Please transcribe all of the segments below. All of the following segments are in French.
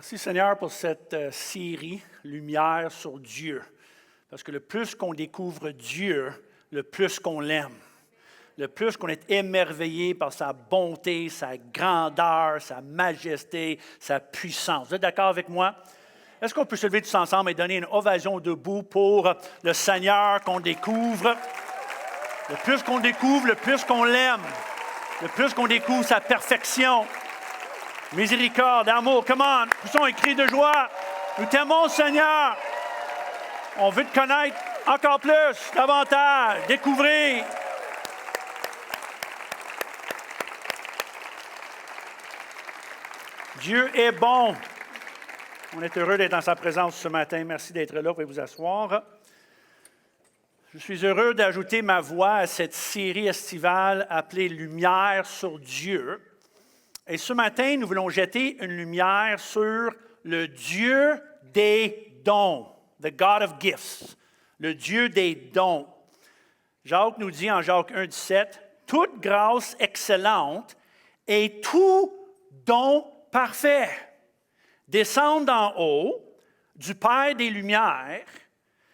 Merci Seigneur pour cette série Lumière sur Dieu. Parce que le plus qu'on découvre Dieu, le plus qu'on l'aime. Le plus qu'on est émerveillé par sa bonté, sa grandeur, sa majesté, sa puissance. Vous êtes d'accord avec moi? Est-ce qu'on peut se lever tous ensemble et donner une ovation debout pour le Seigneur qu'on découvre? Le plus qu'on découvre, le plus qu'on l'aime. Le plus qu'on découvre sa perfection. Miséricorde, amour, come on, poussons un cri de joie. Nous t'aimons, Seigneur. On veut te connaître encore plus, davantage, découvrir. Dieu est bon. On est heureux d'être en sa présence ce matin. Merci d'être là. Vous pouvez vous asseoir. Je suis heureux d'ajouter ma voix à cette série estivale appelée Lumière sur Dieu. Et ce matin, nous voulons jeter une lumière sur le Dieu des dons, the God of gifts, le Dieu des dons. Jacques nous dit en Jacques 1,17, « Toute grâce excellente et tout don parfait descendent d'en haut du Père des Lumières,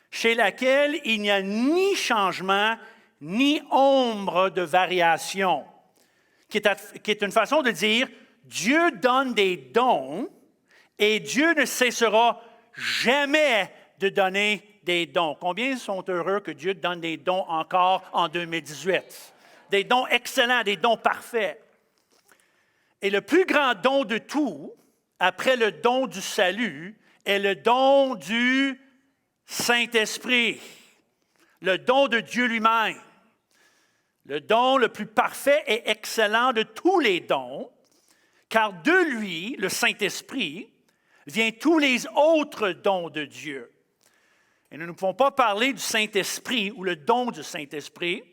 chez laquelle il n'y a ni changement, ni ombre de variation. » Qui est une façon de dire, Dieu donne des dons et Dieu ne cessera jamais de donner des dons. Combien sont heureux que Dieu donne des dons encore en 2018? Des dons excellents, des dons parfaits. Et le plus grand don de tout, après le don du salut, est le don du Saint-Esprit, le don de Dieu lui-même. Le don le plus parfait et excellent de tous les dons, car de lui, le Saint-Esprit, viennent tous les autres dons de Dieu. Et nous ne pouvons pas parler du Saint-Esprit ou le don du Saint-Esprit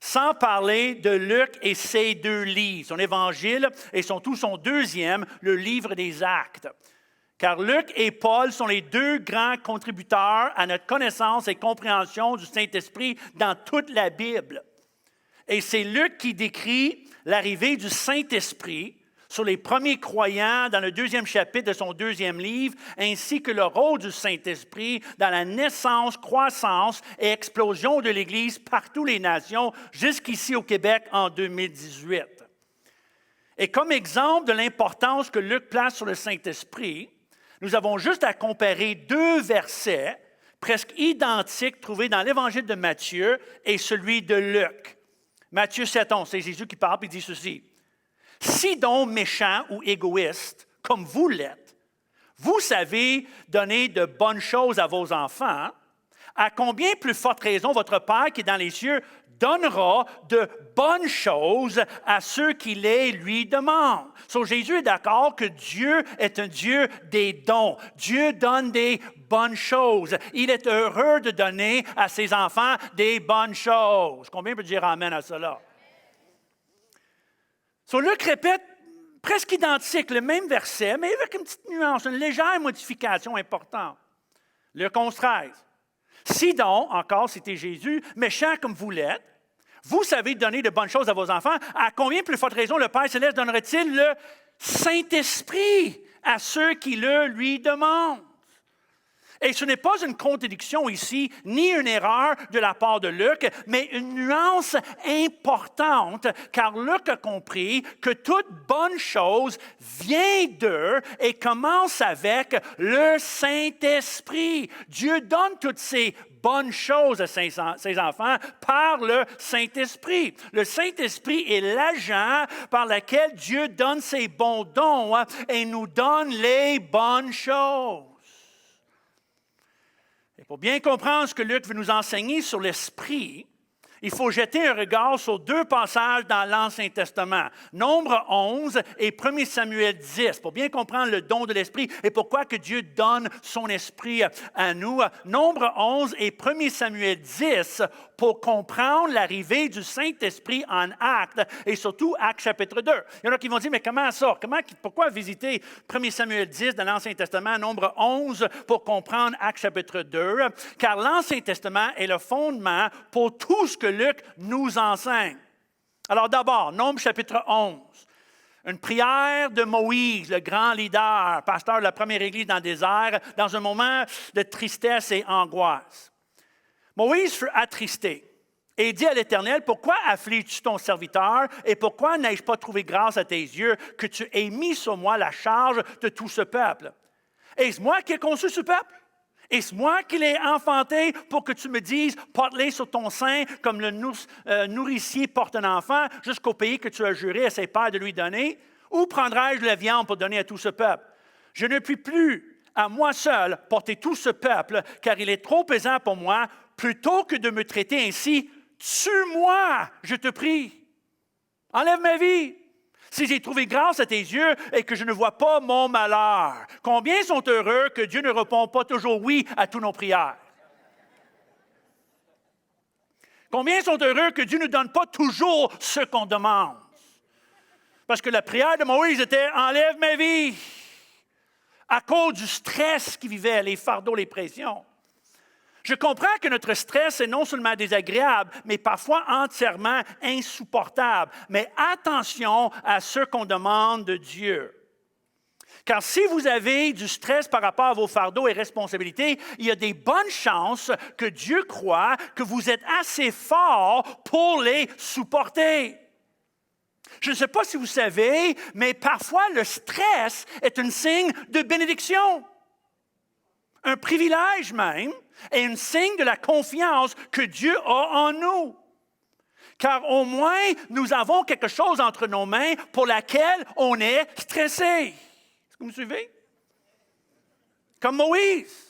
sans parler de Luc et ses deux livres, son évangile et surtout son deuxième, le livre des Actes. Car Luc et Paul sont les deux grands contributeurs à notre connaissance et compréhension du Saint-Esprit dans toute la Bible. Et c'est Luc qui décrit l'arrivée du Saint-Esprit sur les premiers croyants dans le deuxième chapitre de son deuxième livre, ainsi que le rôle du Saint-Esprit dans la naissance, croissance et explosion de l'Église partout les nations, jusqu'ici au Québec en 2018. Et comme exemple de l'importance que Luc place sur le Saint-Esprit, nous avons juste à comparer deux versets presque identiques trouvés dans l'Évangile de Matthieu et celui de Luc. Matthieu 7,11, c'est Jésus qui parle et il dit ceci. « Si donc méchants ou égoïstes, comme vous l'êtes, vous savez donner de bonnes choses à vos enfants, à combien plus forte raison votre Père qui est dans les cieux donnera de bonnes choses à ceux qui les lui demandent. » So, Jésus est d'accord que Dieu est un Dieu des dons. Dieu donne des bonnes choses. Il est heureux de donner à ses enfants des bonnes choses. Combien peut dire amen à cela? So, Luc répète presque identique, le même verset, mais avec une petite nuance, une légère modification importante. Luc 11,13. Si donc, encore c'était Jésus, méchant comme vous l'êtes, vous savez donner de bonnes choses à vos enfants, à combien plus forte raison le Père Céleste donnerait-il le Saint-Esprit à ceux qui le lui demandent? Et ce n'est pas une contradiction ici, ni une erreur de la part de Luc, mais une nuance importante, car Luc a compris que toute bonne chose vient d'eux et commence avec le Saint-Esprit. Dieu donne toutes ces bonnes choses à ses enfants par le Saint-Esprit. Le Saint-Esprit est l'agent par lequel Dieu donne ses bons dons et nous donne les bonnes choses. Et pour bien comprendre ce que Luc veut nous enseigner sur l'Esprit, il faut jeter un regard sur deux passages dans l'Ancien Testament, Nombre 11 et 1 Samuel 10, pour bien comprendre le don de l'Esprit et pourquoi que Dieu donne son Esprit à nous. Nombre 11 et 1 Samuel 10, pour comprendre l'arrivée du Saint-Esprit en Actes, et surtout Actes chapitre 2. Il y en a qui vont dire, mais comment ça? Pourquoi visiter 1 Samuel 10 dans l'Ancien Testament, Nombre 11, pour comprendre Actes chapitre 2? Car l'Ancien Testament est le fondement pour tout ce que Luc nous enseigne. Alors d'abord, Nombre chapitre 11. Une prière de Moïse, le grand leader, pasteur de la première église dans le désert, dans un moment de tristesse et angoisse. Moïse fut attristé et dit à l'Éternel, « Pourquoi affliges-tu ton serviteur et pourquoi n'ai-je pas trouvé grâce à tes yeux que tu aies mis sur moi la charge de tout ce peuple? Est-ce moi qui ai conçu ce peuple? Est-ce moi qui l'ai enfanté pour que tu me dises, porte-les sur ton sein comme le nourricier porte un enfant jusqu'au pays que tu as juré à ses pères de lui donner? Ou prendrai-je la viande pour donner à tout ce peuple? Je ne puis plus, à moi seul, porter tout ce peuple, car il est trop pesant pour moi. Plutôt que de me traiter ainsi, tue-moi, je te prie. Enlève ma vie. Si j'ai trouvé grâce à tes yeux et que je ne vois pas mon malheur, combien sont heureux que Dieu ne répond pas toujours oui à toutes nos prières? Combien sont heureux que Dieu ne donne pas toujours ce qu'on demande? Parce que la prière de Moïse était « Enlève ma vie » à cause du stress qu'il vivait, les fardeaux, les pressions. Je comprends que notre stress est non seulement désagréable, mais parfois entièrement insupportable. Mais attention à ce qu'on demande de Dieu. Car si vous avez du stress par rapport à vos fardeaux et responsabilités, il y a des bonnes chances que Dieu croit que vous êtes assez fort pour les supporter. Je ne sais pas si vous savez, mais parfois le stress est un signe de bénédiction. Un privilège même, et un signe de la confiance que Dieu a en nous. Car au moins, nous avons quelque chose entre nos mains pour laquelle on est stressé. Est-ce que vous me suivez? Comme Moïse.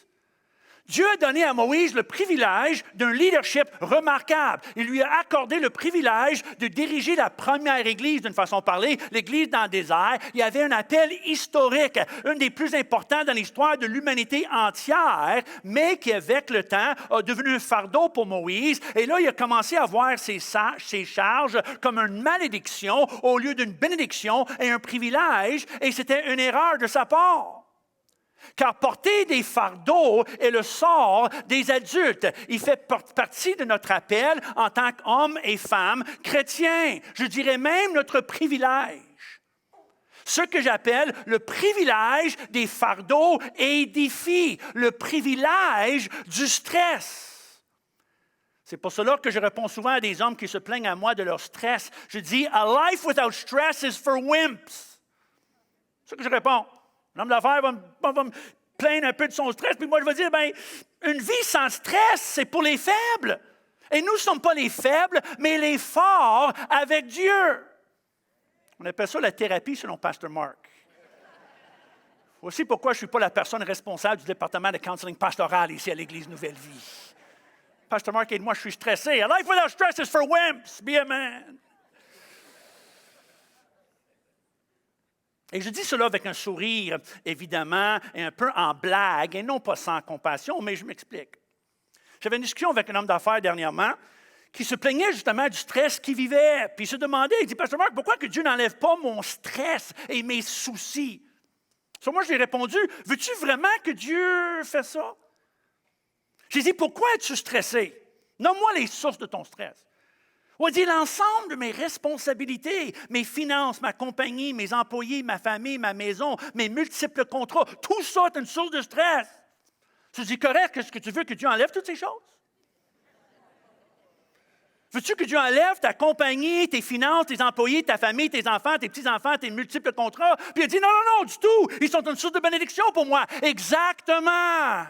Dieu a donné à Moïse le privilège d'un leadership remarquable. Il lui a accordé le privilège de diriger la première église, d'une façon de parler, l'église dans le désert. Il y avait un appel historique, un des plus importants dans l'histoire de l'humanité entière, mais qui, avec le temps, a devenu un fardeau pour Moïse. Et là, il a commencé à voir ses charges comme une malédiction au lieu d'une bénédiction et un privilège, et c'était une erreur de sa part. Car porter des fardeaux est le sort des adultes. Il fait partie de notre appel en tant qu'hommes et femmes chrétiens. Je dirais même notre privilège. Ce que j'appelle le privilège des fardeaux et défis, le privilège du stress. C'est pour cela que je réponds souvent à des hommes qui se plaignent à moi de leur stress. Je dis, « A life without stress is for wimps. » C'est ce que je réponds. L'homme d'affaires va me plaindre un peu de son stress, puis moi je vais dire, bien, une vie sans stress, c'est pour les faibles. Et nous ne sommes pas les faibles, mais les forts avec Dieu. On appelle ça la thérapie selon Pasteur Mark. Voici pourquoi je ne suis pas la personne responsable du département de counseling pastoral ici à l'Église Nouvelle Vie. Pasteur Mark et moi, je suis stressé. A life without stress is for wimps. Be a man. Et je dis cela avec un sourire, évidemment, et un peu en blague, et non pas sans compassion, mais je m'explique. J'avais une discussion avec un homme d'affaires dernièrement qui se plaignait justement du stress qu'il vivait. Puis il se demandait, il dit, « Pasteur Mark, pourquoi que Dieu n'enlève pas mon stress et mes soucis? » Sur moi, je lui ai répondu, « Veux-tu vraiment que Dieu fasse ça? » J'ai dit, « Pourquoi es-tu stressé? Nomme-moi les sources de ton stress. » On dit l'ensemble de mes responsabilités, mes finances, ma compagnie, mes employés, ma famille, ma maison, mes multiples contrats, tout ça est une source de stress. Je dis, correct, est-ce que tu veux que Dieu enlève toutes ces choses? Veux-tu que Dieu enlève ta compagnie, tes finances, tes employés, ta famille, tes enfants, tes petits-enfants, tes multiples contrats? Puis il dit, non, non, non, du tout, ils sont une source de bénédiction pour moi. Exactement.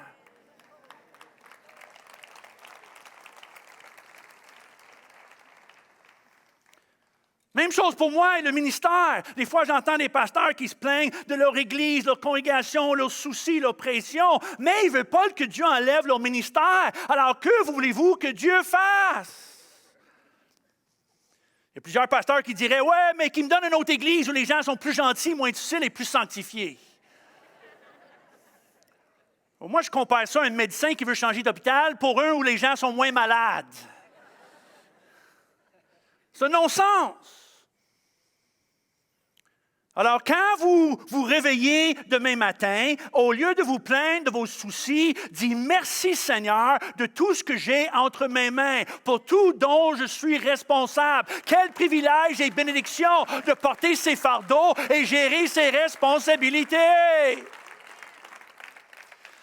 Même chose pour moi et le ministère. Des fois, j'entends des pasteurs qui se plaignent de leur église, leur congrégation, leurs soucis, leurs pressions, mais ils ne veulent pas que Dieu enlève leur ministère. Alors, que voulez-vous que Dieu fasse? Il y a plusieurs pasteurs qui diraient, « Ouais, mais qui me donne une autre église où les gens sont plus gentils, moins difficiles et plus sanctifiés. » Moi, je compare ça à un médecin qui veut changer d'hôpital pour un où les gens sont moins malades. C'est un non-sens. Alors, quand vous vous réveillez demain matin, au lieu de vous plaindre de vos soucis, dites merci Seigneur de tout ce que j'ai entre mes mains, pour tout dont je suis responsable. Quel privilège et bénédiction de porter ses fardeaux et gérer ses responsabilités.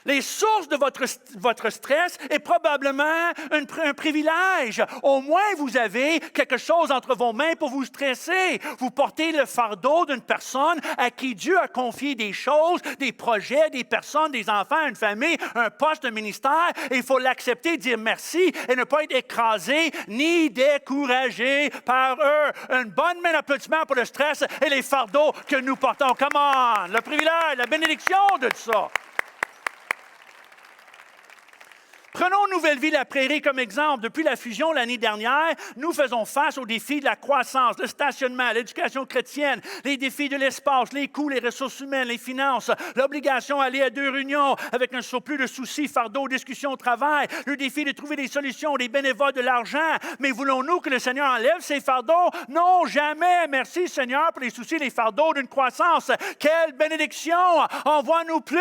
Les sources de votre stress est probablement un privilège. Au moins, vous avez quelque chose entre vos mains pour vous stresser. Vous portez le fardeau d'une personne à qui Dieu a confié des choses, des projets, des personnes, des enfants, une famille, un poste, un ministère. Et il faut l'accepter, dire merci et ne pas être écrasé ni découragé par eux. Une bonne main d'applaudissement pour le stress et les fardeaux que nous portons. Come on! Le privilège, la bénédiction de tout ça. Prenons Nouvelle Vie, la Prairie comme exemple. Depuis la fusion l'année dernière, nous faisons face aux défis de la croissance, le stationnement, l'éducation chrétienne, les défis de l'espace, les coûts, les ressources humaines, les finances, l'obligation d'aller à 2 réunions avec un surplus de soucis, fardeaux, discussions au travail, le défi de trouver des solutions, des bénévoles, de l'argent. Mais voulons-nous que le Seigneur enlève ces fardeaux? Non, jamais. Merci Seigneur pour les soucis, les fardeaux d'une croissance. Quelle bénédiction! Envoie-nous plus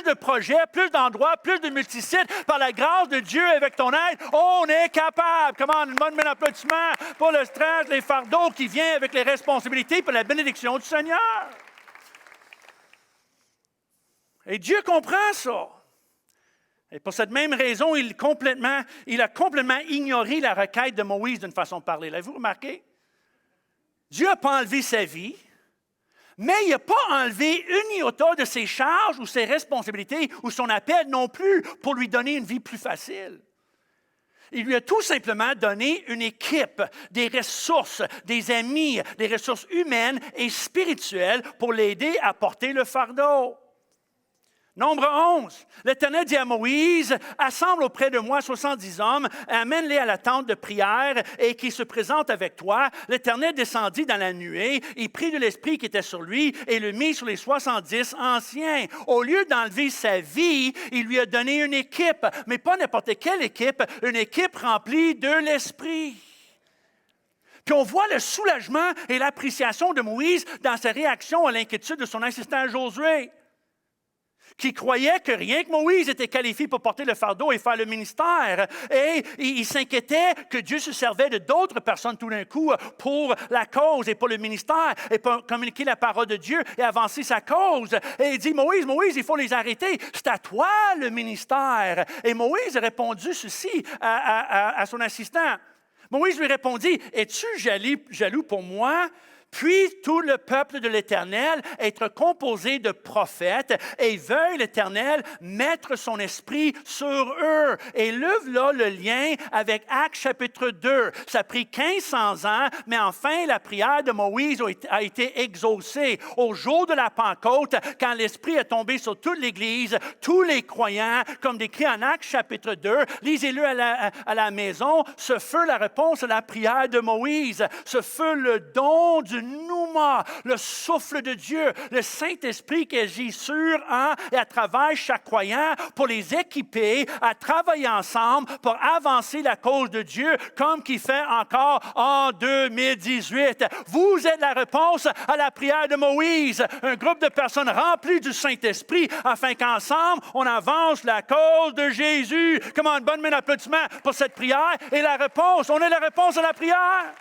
de projets, plus d'endroits, plus de multisites par la grâce de Dieu avec ton aide, on est capable. Comment une bonne main d'applaudissement pour le stress, les fardeaux qui viennent avec les responsabilités pour la bénédiction du Seigneur. Et Dieu comprend ça. Et pour cette même raison, il a complètement ignoré la requête de Moïse d'une façon de parler. L'avez-vous remarqué? Dieu n'a pas enlevé sa vie. Mais il n'a pas enlevé une iota de ses charges ou ses responsabilités ou son appel non plus pour lui donner une vie plus facile. Il lui a tout simplement donné une équipe, des ressources, des amis, des ressources humaines et spirituelles pour l'aider à porter le fardeau. Nombre 11. L'Éternel dit à Moïse, « Assemble auprès de moi 70 hommes, amène-les à la tente de prière et qui se présentent avec toi. » L'Éternel descendit dans la nuée, il prit de l'esprit qui était sur lui et le mit sur les 70 anciens. Au lieu d'enlever sa vie, il lui a donné une équipe, mais pas n'importe quelle équipe, une équipe remplie de l'esprit. Puis on voit le soulagement et l'appréciation de Moïse dans sa réaction à l'inquiétude de son assistant Josué, qui croyait que rien que Moïse était qualifié pour porter le fardeau et faire le ministère. Et il s'inquiétait que Dieu se servait de d'autres personnes tout d'un coup pour la cause et pour le ministère et pour communiquer la parole de Dieu et avancer sa cause. Et il dit, Moïse, il faut les arrêter. C'est à toi le ministère. Et Moïse a répondu ceci à son assistant. Moïse lui répondit, es-tu jaloux pour moi? Puis tout le peuple de l'Éternel être composé de prophètes et veuille l'Éternel mettre son esprit sur eux. Et là le lien avec Actes chapitre 2. Ça a pris 1500 ans, mais enfin la prière de Moïse a été exaucée. Au jour de la Pentecôte, quand l'Esprit est tombé sur toute l'Église, tous les croyants, comme décrit en Actes chapitre 2, lisez-le à la maison, ce fut la réponse à la prière de Moïse. Ce fut le don du Nouma, le souffle de Dieu, le Saint-Esprit qui agit sur, en et à travers chaque croyant pour les équiper à travailler ensemble pour avancer la cause de Dieu comme qu'il fait encore en 2018. Vous êtes la réponse à la prière de Moïse, un groupe de personnes remplies du Saint-Esprit afin qu'ensemble, on avance la cause de Jésus. Comment une bonne main d'applaudissement pour cette prière et la réponse. On est la réponse à la prière.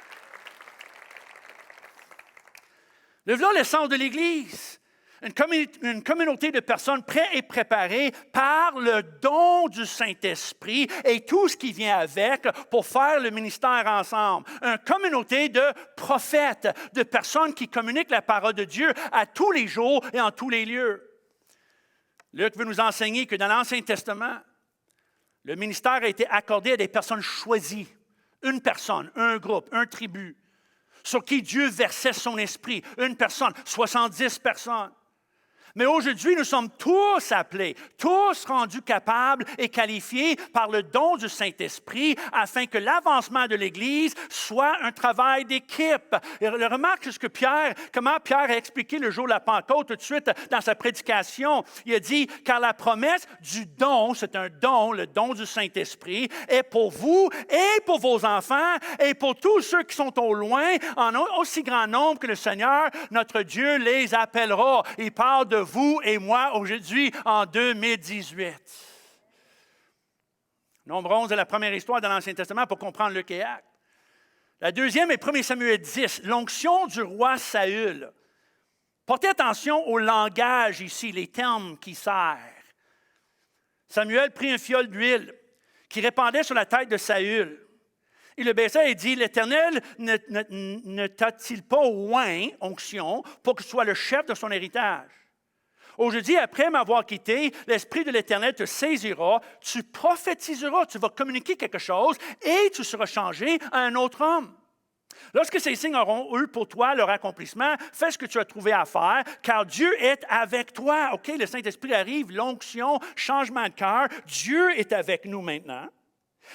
Voilà l'essence de l'Église. Une communauté de personnes prêtes et préparées par le don du Saint-Esprit et tout ce qui vient avec pour faire le ministère ensemble. Une communauté de prophètes, de personnes qui communiquent la parole de Dieu à tous les jours et en tous les lieux. Luc veut nous enseigner que dans l'Ancien Testament, le ministère a été accordé à des personnes choisies. Une personne, un groupe, un tribu, sur qui Dieu versait son esprit. Une personne, 70 personnes. Mais aujourd'hui, nous sommes tous appelés, tous rendus capables et qualifiés par le don du Saint-Esprit afin que l'avancement de l'Église soit un travail d'équipe. Et remarque comment Pierre a expliqué le jour de la Pentecôte tout de suite dans sa prédication. Il a dit, car la promesse du don, c'est un don, le don du Saint-Esprit, est pour vous et pour vos enfants et pour tous ceux qui sont au loin, en aussi grand nombre que le Seigneur, notre Dieu, les appellera. Il parle de vous et moi aujourd'hui en 2018. Nombre 11 est la première histoire de l'Ancien Testament pour comprendre Luc et Actes. La deuxième est 1 Samuel 10, l'onction du roi Saül. Portez attention au langage ici, les termes qu'il sert. Samuel prit un fiole d'huile qui répandait sur la tête de Saül. Il le baissa et dit, l'Éternel ne t'a-t-il pas oint, onction, pour que tu sois le chef de son héritage? Aujourd'hui, après m'avoir quitté, l'Esprit de l'Éternel te saisira, tu prophétiseras, tu vas communiquer quelque chose et tu seras changé à un autre homme. Lorsque ces signes auront eu pour toi leur accomplissement, fais ce que tu as trouvé à faire, car Dieu est avec toi. OK, le Saint-Esprit arrive, l'onction, changement de cœur. Dieu est avec nous maintenant.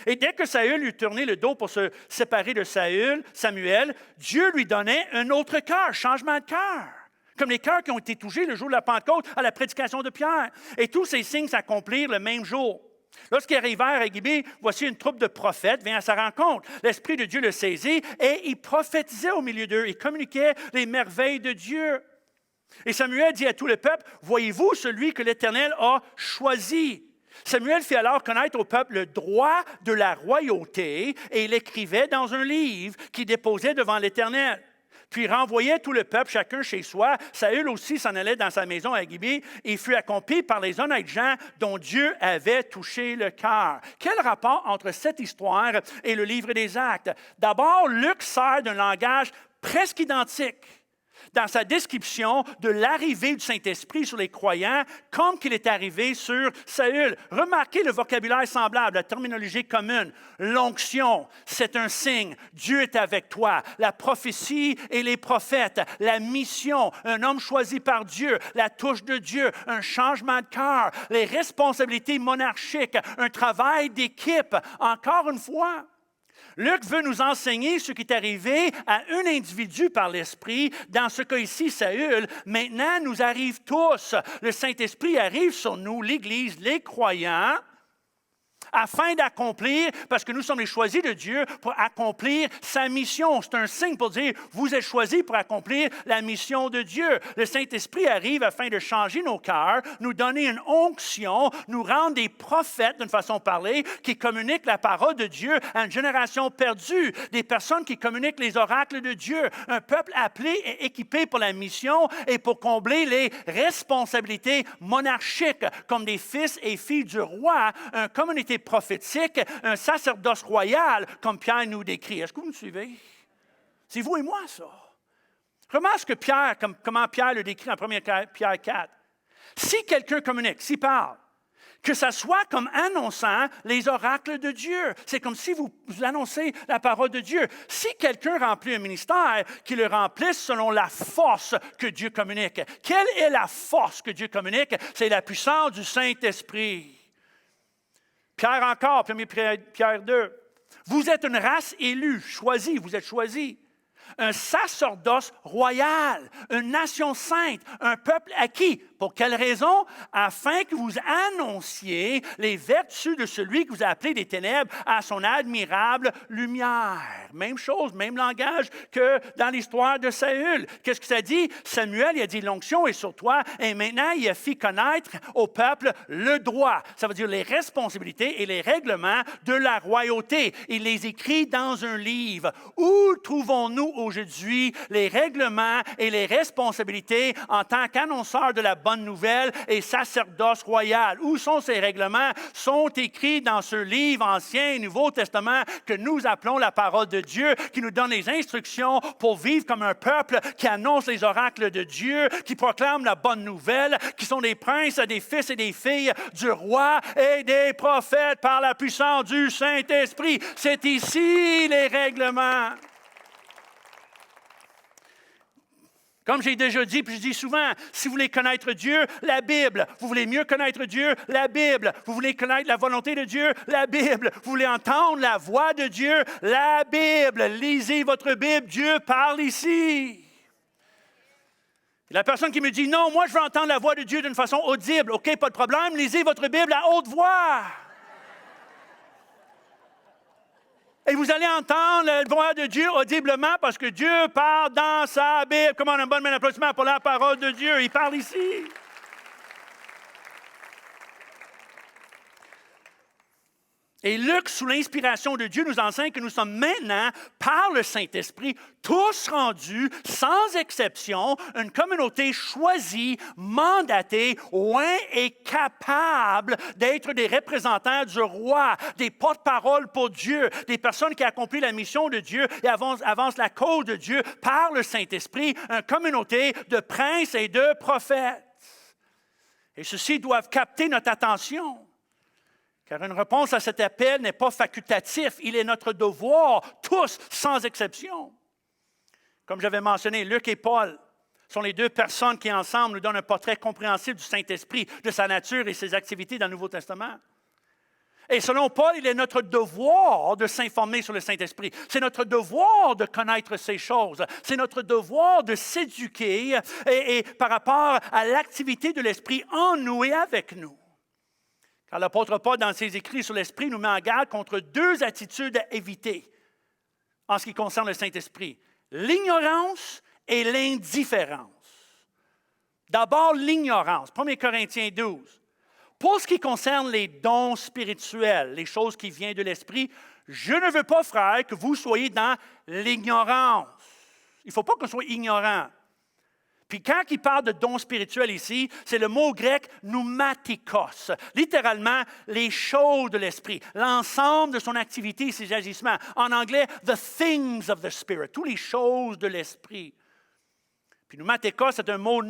Et dès que Saül eut tourné le dos pour se séparer de Samuel, Dieu lui donnait un autre cœur, changement de cœur. Comme les cœurs qui ont été touchés le jour de la Pentecôte à la prédication de Pierre. Et tous ces signes s'accomplirent le même jour. Lorsqu'ils arrivèrent à Gibée, voici une troupe de prophètes vint à sa rencontre. L'Esprit de Dieu le saisit et il prophétisait au milieu d'eux. Il communiquait les merveilles de Dieu. Et Samuel dit à tout le peuple, « Voyez-vous celui que l'Éternel a choisi? » Samuel fit alors connaître au peuple le droit de la royauté et il écrivait dans un livre qu'il déposait devant l'Éternel. Puis il renvoyait tout le peuple, chacun chez soi. Saül aussi s'en allait dans sa maison à Gibée et fut accompli par les honnêtes gens dont Dieu avait touché le cœur. Quel rapport entre cette histoire et le livre des Actes? D'abord, Luc sert d'un langage presque identique dans sa description de l'arrivée du Saint-Esprit sur les croyants, comme qu'il est arrivé sur Saül. Remarquez le vocabulaire semblable, la terminologie commune. L'onction, c'est un signe. Dieu est avec toi. La prophétie et les prophètes. La mission, un homme choisi par Dieu. La touche de Dieu, un changement de cœur. Les responsabilités monarchiques, un travail d'équipe. Encore une fois, Luc veut nous enseigner ce qui est arrivé à un individu par l'Esprit, dans ce cas ici, Saül. Maintenant, nous arrive tous. Le Saint-Esprit arrive sur nous, l'Église, les croyants, afin d'accomplir, parce que nous sommes les choisis de Dieu, pour accomplir sa mission. C'est un signe pour dire, vous êtes choisis pour accomplir la mission de Dieu. Le Saint-Esprit arrive afin de changer nos cœurs, nous donner une onction, nous rendre des prophètes, d'une façon de parler, qui communiquent la parole de Dieu à une génération perdue, des personnes qui communiquent les oracles de Dieu, un peuple appelé et équipé pour la mission et pour combler les responsabilités monarchiques, comme des fils et filles du roi, une communauté prophétique, un sacerdoce royal, comme Pierre nous décrit. Est-ce que vous me suivez? C'est vous et moi, ça. Remarque ce que comment Pierre le décrit en 1 Pierre 4. Si quelqu'un communique, s'il parle, que ça soit comme annonçant les oracles de Dieu. C'est comme si vous annoncez la parole de Dieu. Si quelqu'un remplit un ministère, qu'il le remplisse selon la force que Dieu communique. Quelle est la force que Dieu communique? C'est la puissance du Saint-Esprit. Pierre encore, 1 Pierre 2. Vous êtes une race élue, choisie, vous êtes choisis. Un sacerdoce royal, une nation sainte, un peuple acquis. Pour quelle raison? Afin que vous annonciez les vertus de celui que vous appelez des ténèbres à son admirable lumière. Même chose, même langage que dans l'histoire de Saül. Qu'est-ce que ça dit? Samuel, il a dit, l'onction est sur toi, et maintenant, il a fait connaître au peuple le droit. Ça veut dire les responsabilités et les règlements de la royauté. Il les écrit dans un livre. Où trouvons-nous aujourd'hui les règlements et les responsabilités en tant qu'annonceurs de la bonne nouvelle et sacerdoce royal? Où sont ces règlements? Sont écrits dans ce livre Ancien et Nouveau Testament que nous appelons la parole de Dieu, qui nous donne les instructions pour vivre comme un peuple qui annonce les oracles de Dieu, qui proclame la bonne nouvelle, qui sont des princes, des fils et des filles du roi et des prophètes par la puissance du Saint-Esprit. C'est ici les règlements. Comme j'ai déjà dit, puis je dis souvent, si vous voulez connaître Dieu, la Bible. Vous voulez mieux connaître Dieu, la Bible. Vous voulez connaître la volonté de Dieu, la Bible. Vous voulez entendre la voix de Dieu, la Bible. Lisez votre Bible, Dieu parle ici. Et la personne qui me dit, non, moi je veux entendre la voix de Dieu d'une façon audible. OK, pas de problème, lisez votre Bible à haute voix. Et vous allez entendre la voix de Dieu audiblement parce que Dieu parle dans sa Bible. Comment on a un bon applaudissement pour la parole de Dieu. Il parle ici. Et Luc, sous l'inspiration de Dieu, nous enseigne que nous sommes maintenant, par le Saint-Esprit, tous rendus, sans exception, une communauté choisie, mandatée, oint et capable d'être des représentants du roi, des porte-paroles pour Dieu, des personnes qui accomplissent la mission de Dieu et avancent la cause de Dieu par le Saint-Esprit, une communauté de princes et de prophètes. Et ceux-ci doivent capter notre attention. Car une réponse à cet appel n'est pas facultatif, il est notre devoir, tous, sans exception. Comme j'avais mentionné, Luc et Paul sont les deux personnes qui, ensemble, nous donnent un portrait compréhensible du Saint-Esprit, de sa nature et ses activités dans le Nouveau Testament. Et selon Paul, il est notre devoir de s'informer sur le Saint-Esprit. C'est notre devoir de connaître ces choses. C'est notre devoir de s'éduquer et par rapport à l'activité de l'Esprit en nous et avec nous. Car l'apôtre Paul, dans ses écrits sur l'Esprit, nous met en garde contre deux attitudes à éviter en ce qui concerne le Saint-Esprit. L'ignorance et l'indifférence. D'abord, l'ignorance. 1 Corinthiens 12. Pour ce qui concerne les dons spirituels, les choses qui viennent de l'Esprit, je ne veux pas, frères, que vous soyez dans l'ignorance. Il ne faut pas qu'on soit ignorant. Puis quand il parle de dons spirituels ici, c'est le mot grec « pneumatikos », littéralement les choses de l'esprit, l'ensemble de son activité et ses agissements. En anglais, « the things of the Spirit », toutes les choses de l'esprit. Puis pneumatikos, c'est un mot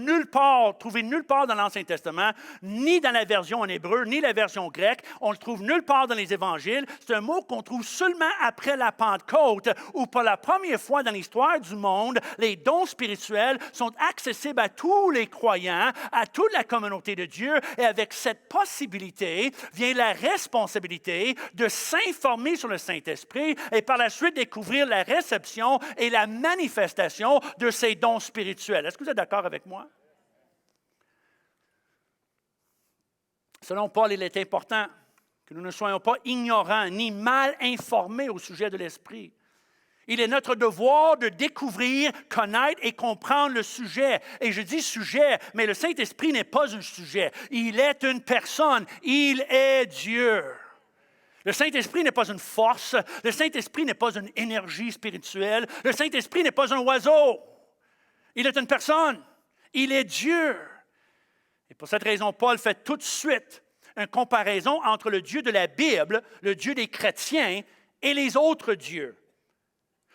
trouvé nulle part dans l'Ancien Testament, ni dans la version en hébreu, ni la version grecque. On le trouve nulle part dans les Évangiles. C'est un mot qu'on trouve seulement après la Pentecôte, où pour la première fois dans l'histoire du monde, les dons spirituels sont accessibles à tous les croyants, à toute la communauté de Dieu. Et avec cette possibilité vient la responsabilité de s'informer sur le Saint-Esprit et par la suite découvrir la réception et la manifestation de ces dons spirituels. Est-ce que vous êtes d'accord avec moi? Selon Paul, il est important que nous ne soyons pas ignorants ni mal informés au sujet de l'Esprit. Il est notre devoir de découvrir, connaître et comprendre le sujet. Et je dis sujet, mais le Saint-Esprit n'est pas un sujet. Il est une personne. Il est Dieu. Le Saint-Esprit n'est pas une force. Le Saint-Esprit n'est pas une énergie spirituelle. Le Saint-Esprit n'est pas un oiseau. Il est une personne. Il est Dieu. Et pour cette raison, Paul fait tout de suite une comparaison entre le Dieu de la Bible, le Dieu des chrétiens, et les autres dieux.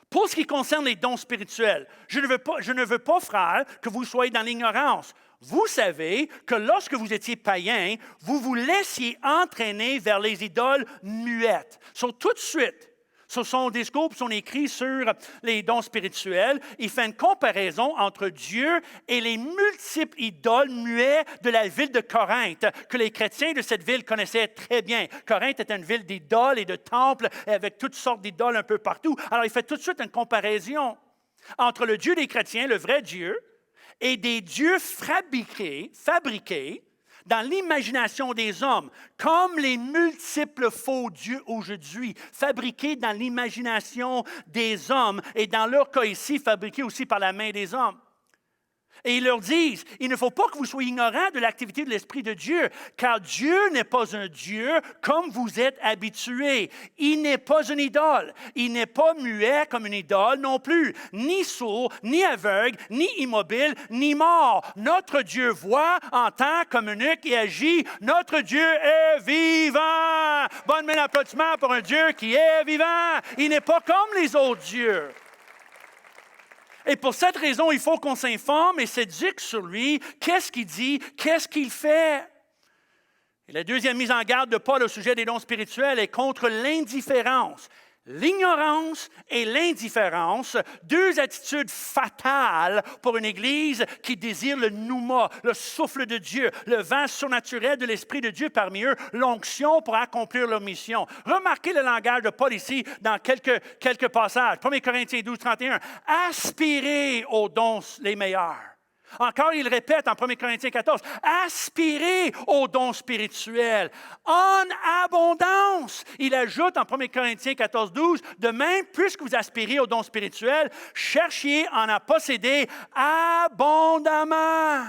Pour ce qui concerne les dons spirituels, je ne veux pas, frères, que vous soyez dans l'ignorance. Vous savez que lorsque vous étiez païens, vous vous laissiez entraîner vers les idoles muettes. Tout de suite, sur son discours, son écrit sur les dons spirituels, il fait une comparaison entre Dieu et les multiples idoles muets de la ville de Corinthe, que les chrétiens de cette ville connaissaient très bien. Corinthe est une ville d'idoles et de temples, avec toutes sortes d'idoles un peu partout. Alors, il fait tout de suite une comparaison entre le Dieu des chrétiens, le vrai Dieu, et des dieux fabriqués dans l'imagination des hommes, comme les multiples faux dieux aujourd'hui, fabriqués dans l'imagination des hommes, et dans leur cas ici, fabriqués aussi par la main des hommes. Et ils leur disent, il ne faut pas que vous soyez ignorants de l'activité de l'Esprit de Dieu, car Dieu n'est pas un Dieu comme vous êtes habitués. Il n'est pas une idole. Il n'est pas muet comme une idole non plus, ni sourd, ni aveugle, ni immobile, ni mort. Notre Dieu voit, entend, communique et agit. Notre Dieu est vivant. Bonne main d'applaudissement pour un Dieu qui est vivant. Il n'est pas comme les autres dieux. Et pour cette raison, il faut qu'on s'informe et s'éduque sur lui. Qu'est-ce qu'il dit? Qu'est-ce qu'il fait? Et la deuxième mise en garde de Paul au sujet des dons spirituels est contre l'indifférence. L'ignorance et l'indifférence, deux attitudes fatales pour une Église qui désire le pneuma, le souffle de Dieu, le vent surnaturel de l'Esprit de Dieu parmi eux, l'onction pour accomplir leur mission. Remarquez le langage de Paul ici dans quelques passages. 1 Corinthiens 12, 31. Aspirez aux dons les meilleurs. Encore, il répète en 1 Corinthiens 14, aspirez aux dons spirituels en abondance. Il ajoute en 1 Corinthiens 14, 12, de même, puisque vous aspirez aux dons spirituels, cherchiez à en posséder abondamment.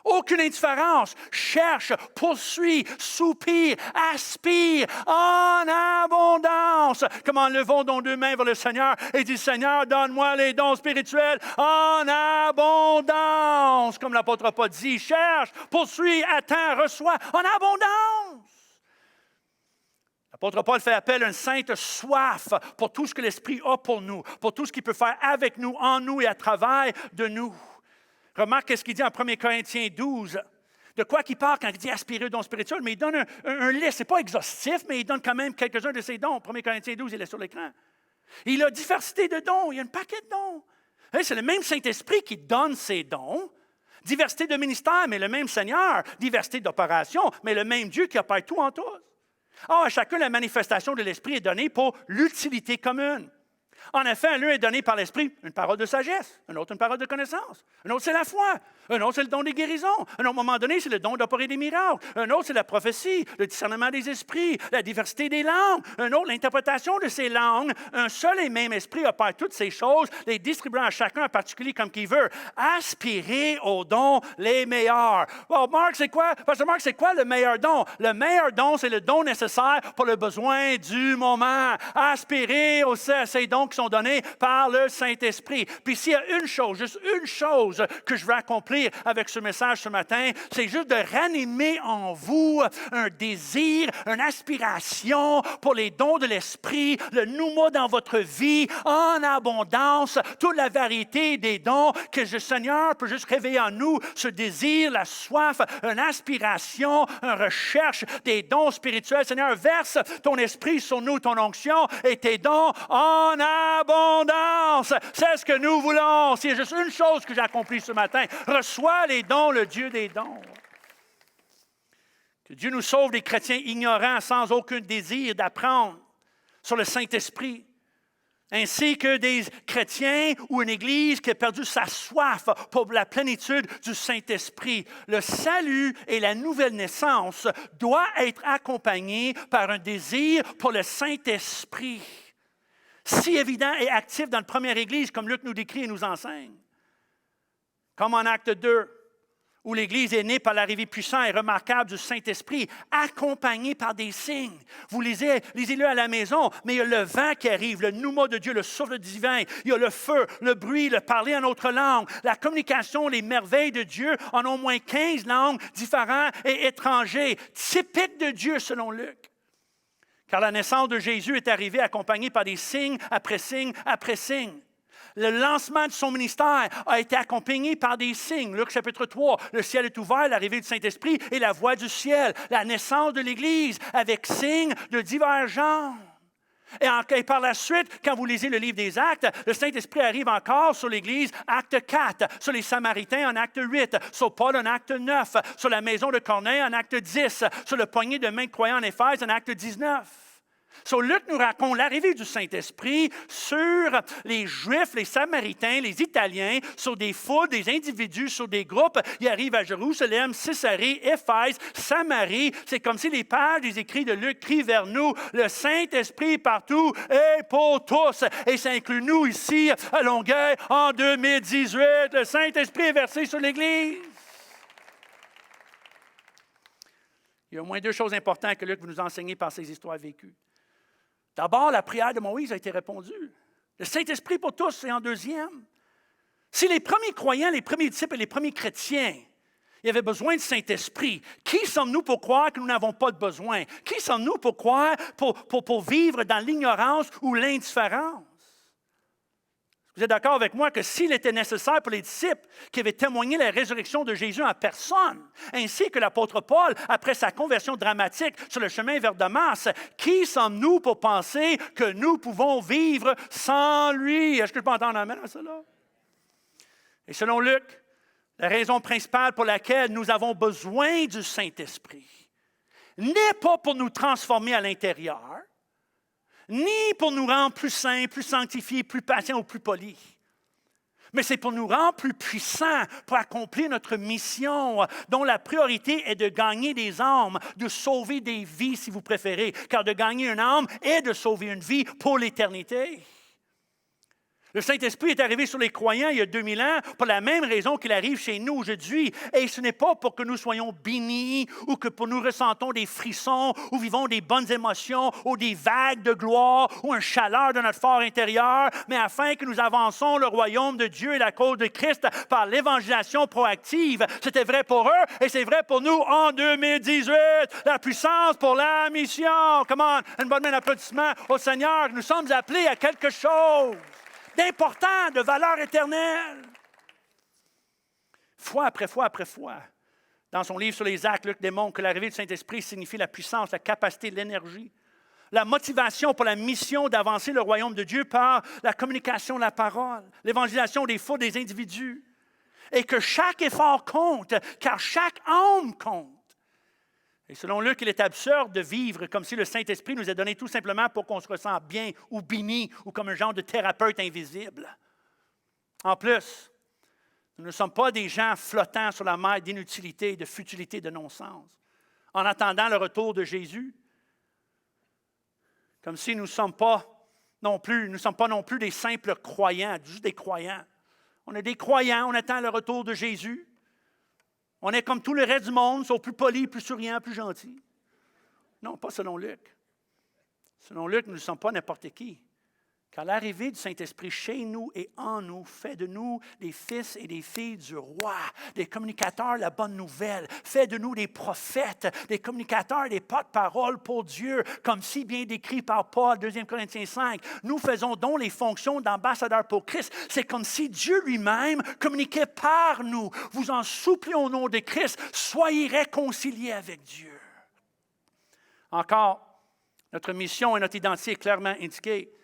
Aucune indifférence. Cherche, poursuit, soupire, aspire en abondance. Comme en levant donc deux mains vers le Seigneur et dit, Seigneur, donne-moi les dons spirituels en abondance. Comme l'apôtre Paul dit, cherche, poursuit, attends, reçois en abondance. L'apôtre Paul fait appel à une sainte soif pour tout ce que l'Esprit a pour nous, pour tout ce qu'il peut faire avec nous, en nous et à travers de nous. Remarque ce qu'il dit en 1 Corinthiens 12. De quoi qu'il parle quand il dit aspirer aux dons spirituels, mais il donne un liste. Ce n'est pas exhaustif, mais il donne quand même quelques-uns de ses dons. 1 Corinthiens 12, il est sur l'écran. Il a diversité de dons. Il y a un paquet de dons. C'est le même Saint-Esprit qui donne ses dons. Diversité de ministères, mais le même Seigneur. Diversité d'opérations, mais le même Dieu qui opère tout en tous. Or, à chacun, la manifestation de l'Esprit est donnée pour l'utilité commune. En effet, l'un est donné par l'Esprit une parole de sagesse, un autre une parole de connaissance, un autre c'est la foi, un autre c'est le don des guérisons, un autre moment donné c'est le don d'opérer des miracles, un autre c'est la prophétie, le discernement des esprits, la diversité des langues, un autre l'interprétation de ces langues. Un seul et même Esprit opère toutes ces choses, les distribuant à chacun en particulier comme qu'il veut. Aspirez aux dons les meilleurs. Bon, Marc, c'est quoi? Pasteur Marc, c'est quoi le meilleur don? Le meilleur don, c'est le don nécessaire pour le besoin du moment. Aspirez à ces dons qui sont donnés par le Saint-Esprit. Puis s'il y a une chose, juste une chose que je veux accomplir avec ce message ce matin, c'est juste de ranimer en vous un désir, une aspiration pour les dons de l'Esprit, le pneuma dans votre vie en abondance, toute la variété des dons que le Seigneur peut juste réveiller en nous, ce désir, la soif, une aspiration, une recherche des dons spirituels. Seigneur, verse ton Esprit sur nous, ton onction et tes dons en abondance. C'est ce que nous voulons. C'est juste une chose que j'ai accomplie ce matin. Reçois les dons, le Dieu des dons. Que Dieu nous sauve des chrétiens ignorants sans aucun désir d'apprendre sur le Saint-Esprit, ainsi que des chrétiens ou une Église qui a perdu sa soif pour la plénitude du Saint-Esprit. Le salut et la nouvelle naissance doivent être accompagnés par un désir pour le Saint-Esprit, si évident et actif dans la première Église, comme Luc nous décrit et nous enseigne. Comme en Acte 2, où l'Église est née par l'arrivée puissante et remarquable du Saint-Esprit, accompagnée par des signes. Vous lisez-le à la maison, mais il y a le vent qui arrive, le pneuma de Dieu, le souffle divin. Il y a le feu, le bruit, le parler en autre langue, la communication, les merveilles de Dieu en au moins 15 langues différentes et étrangères, typiques de Dieu selon Luc. Car la naissance de Jésus est arrivée accompagnée par des signes après signes après signes. Le lancement de son ministère a été accompagné par des signes. Luc chapitre 3, le ciel est ouvert, l'arrivée du Saint-Esprit et la voix du ciel. La naissance de l'Église avec signes de divers genres. Et par la suite, quand vous lisez le livre des Actes, le Saint-Esprit arrive encore sur l'Église, acte 4, sur les Samaritains en acte 8, sur Paul en acte 9, sur la maison de Corneille en acte 10, sur le poignet de main de croyants en Éphèse en acte 19. So, Luc nous raconte l'arrivée du Saint-Esprit sur les Juifs, les Samaritains, les Italiens, sur des foules, des individus, sur des groupes. Il arrive à Jérusalem, Césarée, Éphèse, Samarie. C'est comme si les pages des écrits de Luc crient vers nous. Le Saint-Esprit partout et pour tous. Et ça inclut nous ici à Longueuil en 2018. Le Saint-Esprit est versé sur l'Église. Il y a au moins deux choses importantes que Luc vous nous enseigne par ces histoires vécues. D'abord, la prière de Moïse a été répondue. Le Saint-Esprit pour tous, et en deuxième. Si les premiers croyants, les premiers disciples et les premiers chrétiens, ils avaient besoin du Saint-Esprit, qui sommes-nous pour croire que nous n'avons pas de besoin? Qui sommes-nous pour croire, pour vivre dans l'ignorance ou l'indifférence? Vous Vous êtes d'accord avec moi que s'il était nécessaire pour les disciples qui avaient témoigné la résurrection de Jésus en personne, ainsi que l'apôtre Paul, après sa conversion dramatique sur le chemin vers Damas, qui sommes-nous pour penser que nous pouvons vivre sans lui? Est-ce que je peux entendre un amen à cela? Et selon Luc, la raison principale pour laquelle nous avons besoin du Saint-Esprit n'est pas pour nous transformer à l'intérieur, ni pour nous rendre plus saints, plus sanctifiés, plus patients ou plus polis. Mais c'est pour nous rendre plus puissants, pour accomplir notre mission, dont la priorité est de gagner des âmes, de sauver des vies, si vous préférez, car de gagner une âme est de sauver une vie pour l'éternité. Le Saint-Esprit est arrivé sur les croyants il y a 2000 ans pour la même raison qu'il arrive chez nous aujourd'hui. Et ce n'est pas pour que nous soyons bénis ou que pour nous ressentons des frissons ou vivons des bonnes émotions ou des vagues de gloire ou une chaleur de notre fort intérieur, mais afin que nous avançons le royaume de Dieu et la cause de Christ par l'évangélisation proactive. C'était vrai pour eux et c'est vrai pour nous en 2018. La puissance pour la mission. Come on, une bonne main d'applaudissement au Seigneur. Nous sommes appelés à quelque chose d'important, de valeur éternelle. Fois après fois après fois, dans son livre sur les actes, Luc démontre que l'arrivée du Saint-Esprit signifie la puissance, la capacité, l'énergie, la motivation pour la mission d'avancer le royaume de Dieu par la communication de la parole, l'évangélisation des foules, des individus, et que chaque effort compte, car chaque âme compte. Et selon Luc, il est absurde de vivre comme si le Saint-Esprit nous est donné tout simplement pour qu'on se ressente bien ou béni ou comme un genre de thérapeute invisible. En plus, nous ne sommes pas des gens flottant sur la mer d'inutilité, de futilité, de non-sens, en attendant le retour de Jésus, comme si nous ne sommes pas non plus des simples croyants, juste des croyants. On est des croyants, on attend le retour de Jésus. On est comme tout le reste du monde, sauf plus poli, plus souriant, plus gentil. Non, pas selon Luc. Selon Luc, nous ne sommes pas n'importe qui. Car l'arrivée du Saint-Esprit chez nous et en nous fait de nous des fils et des filles du roi, des communicateurs de la bonne nouvelle, fait de nous des prophètes, des communicateurs, des porte-parole pour Dieu, comme si bien décrit par Paul, 2 Corinthiens 5. Nous faisons donc les fonctions d'ambassadeurs pour Christ. C'est comme si Dieu lui-même communiquait par nous. Vous en supplions au nom de Christ, soyez réconciliés avec Dieu. Encore, notre mission et notre identité est clairement indiquée.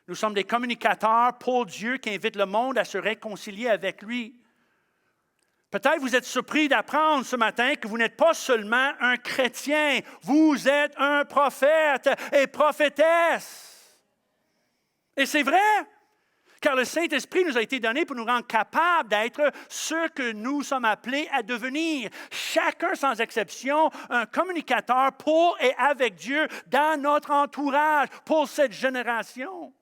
Nous sommes des communicateurs pour Dieu qui invitent le monde à se réconcilier avec lui. Peut-être vous êtes surpris d'apprendre ce matin que vous n'êtes pas seulement un chrétien, vous êtes un prophète et prophétesse. Et c'est vrai, car le Saint-Esprit nous a été donné pour nous rendre capables d'être ceux que nous sommes appelés à devenir. Chacun sans exception, un communicateur pour et avec Dieu dans notre entourage, pour cette génération.